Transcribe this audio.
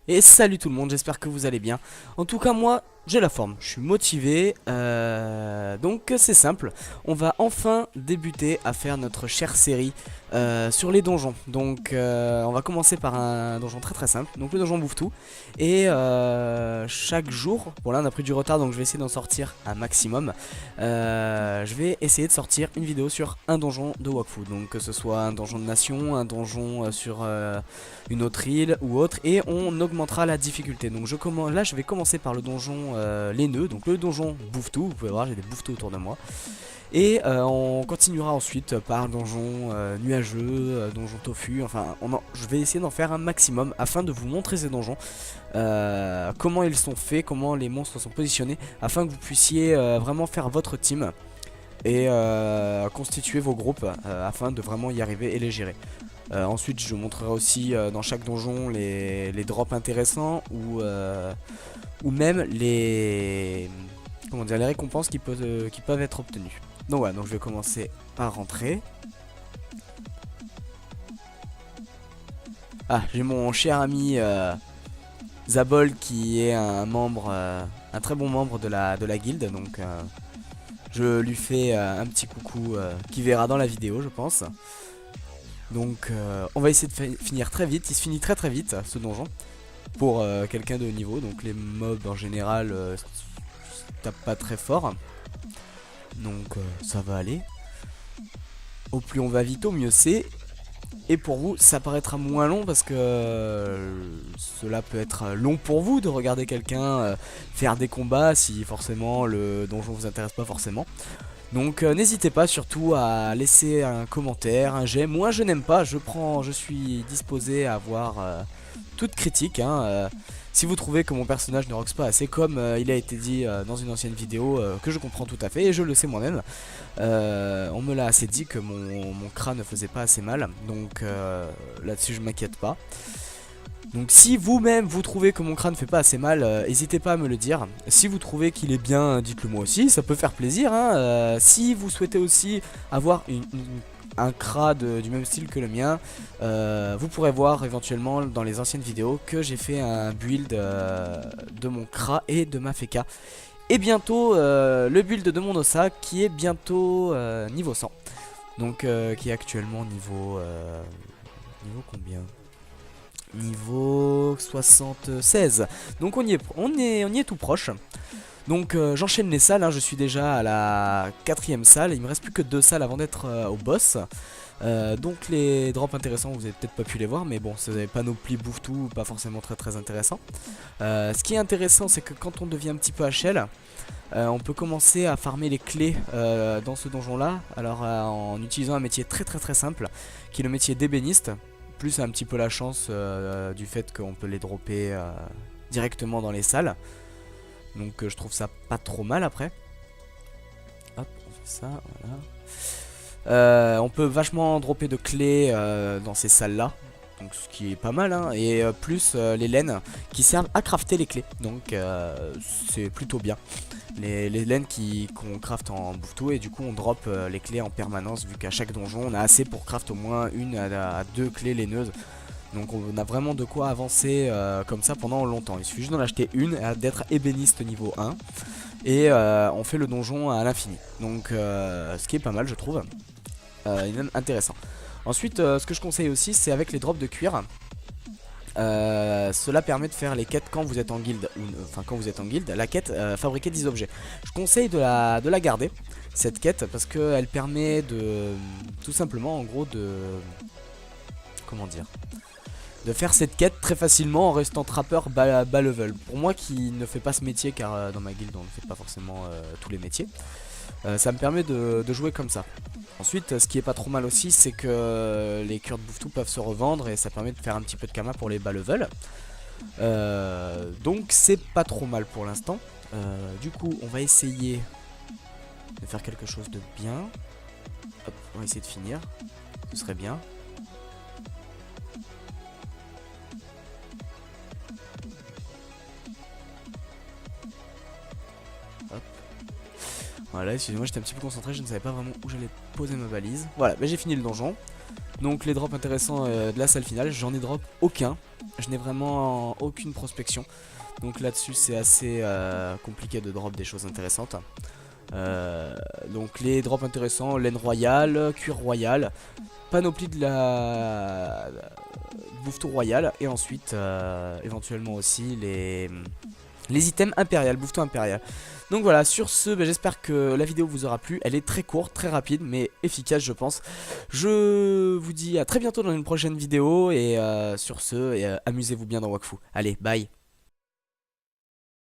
Et salut tout le monde, j'espère que vous allez bien. En tout cas moi, j'ai la forme, je suis motivé, donc c'est simple. On va enfin débuter à faire notre chère série sur les donjons. Donc on va commencer par un donjon très simple, donc le donjon bouffe tout. Et chaque jour, bon là on a pris du retard donc je vais essayer d'en sortir un maximum. Je vais essayer de sortir une vidéo sur un donjon de Wakfu. Donc que ce soit un donjon de nation, un donjon sur une autre île ou autre, et on augmentera la difficulté. Donc là je vais commencer par le donjon les nœuds, donc le donjon bouffe tout, vous pouvez voir j'ai des bouffes tout autour de moi. Et on continuera ensuite par donjon nuageux, donjon tofu, enfin je vais essayer d'en faire un maximum afin de vous montrer ces donjons, comment ils sont faits, comment les monstres sont positionnés, afin que vous puissiez vraiment faire votre team et constituer vos groupes afin de vraiment y arriver et les gérer. Ensuite je vous montrerai aussi dans chaque donjon les drops intéressants ou même les, comment dire, les récompenses qui peuvent être obtenues. Donc voilà, donc je vais commencer par rentrer. Ah, j'ai mon cher ami Zabol qui est un membre, un très bon membre de la guilde, donc je lui fais un petit coucou qui verra dans la vidéo je pense. Donc on va essayer de finir très vite, il se finit très vite ce donjon pour quelqu'un de haut niveau, donc les mobs en général tapent pas très fort. Donc ça va aller. Au plus on va vite, au mieux c'est. Et pour vous, ça paraîtra moins long parce que cela peut être long pour vous de regarder quelqu'un faire des combats si forcément le donjon vous intéresse pas forcément. Donc n'hésitez pas surtout à laisser un commentaire, un j'aime ou un je n'aime pas. Je suis disposé à voir toute critique, hein. Si vous trouvez que mon personnage ne rocks pas assez, comme il a été dit dans une ancienne vidéo, que je comprends tout à fait et je le sais moi-même, on me l'a assez dit que mon crâne ne faisait pas assez mal, donc là-dessus je m'inquiète pas. Donc si vous-même vous trouvez que mon crâne ne fait pas assez mal, n'hésitez pas à me le dire. Si vous trouvez qu'il est bien, dites-le moi aussi, ça peut faire plaisir, hein. Si vous souhaitez aussi avoir un crâne du même style que le mien, vous pourrez voir éventuellement dans les anciennes vidéos que j'ai fait un build de mon Kra et de ma Feka. Et bientôt le build de mon Ossa qui est bientôt niveau 100. Donc qui est actuellement niveau combien? Niveau 76. Donc on y est tout proche. Donc j'enchaîne les salles, hein. Je suis déjà à la 4ème salle. Il me reste plus que 2 salles avant d'être au boss. Donc les drops intéressants vous avez peut-être pas pu les voir, mais bon, si vous avez panoplie bouffe tout, pas forcément très intéressant. Ce qui est intéressant c'est que quand on devient un petit peu HL, on peut commencer à farmer les clés dans ce donjon là. Alors en utilisant un métier très simple qui est le métier d'ébéniste, plus un petit peu la chance du fait qu'on peut les dropper directement dans les salles. Donc je trouve ça pas trop mal après. Hop, on fait ça, voilà. On peut vachement dropper de clés dans ces salles là. Donc ce qui est pas mal, hein. Et plus les laines qui servent à crafter les clés. Donc c'est plutôt bien. Les laines qu'on craft en bouffe tout, et du coup on drop les clés en permanence, vu qu'à chaque donjon on a assez pour craft au moins une à 2 clés laineuses. Donc on a vraiment de quoi avancer comme ça pendant longtemps. Il suffit juste d'en acheter une, d'être ébéniste niveau 1, et on fait le donjon à l'infini. Donc ce qui est pas mal je trouve, et même intéressant. Ensuite ce que je conseille aussi c'est avec les drops de cuir. Cela permet de faire les quêtes quand vous êtes en guilde, enfin quand vous êtes en guilde, la quête fabriquer 10 objets. Je conseille de la garder, cette quête, parce qu'elle permet de, tout simplement en gros de, comment dire, de faire cette quête très facilement en restant trappeur bas level. Pour moi qui ne fais pas ce métier, car dans ma guilde on ne fait pas forcément tous les métiers, ça me permet de jouer comme ça. Ensuite ce qui est pas trop mal aussi c'est que les cures de bouffe tout peuvent se revendre, et ça permet de faire un petit peu de kama pour les bas level. Donc c'est pas trop mal pour l'instant. Du coup on va essayer de faire quelque chose de bien. Hop, on va essayer de finir, ce serait bien. Hop. Voilà, excusez-moi, j'étais un petit peu concentré, je ne savais pas vraiment où j'allais poser ma valise. Voilà, bah, j'ai fini le donjon. Donc les drops intéressants de la salle finale, j'en ai drop aucun. Je n'ai vraiment aucune prospection. Donc là-dessus c'est assez compliqué de drop des choses intéressantes. Donc les drops intéressants, laine royale, cuir royal, panoplie de la bouffeton royal, et ensuite éventuellement aussi les items impérial, bouffeton impérial. Donc voilà, sur ce, j'espère que la vidéo vous aura plu. Elle est très courte, très rapide, mais efficace je pense. Je vous dis à très bientôt dans une prochaine vidéo, et sur ce, amusez-vous bien dans Wakfu. Allez, bye.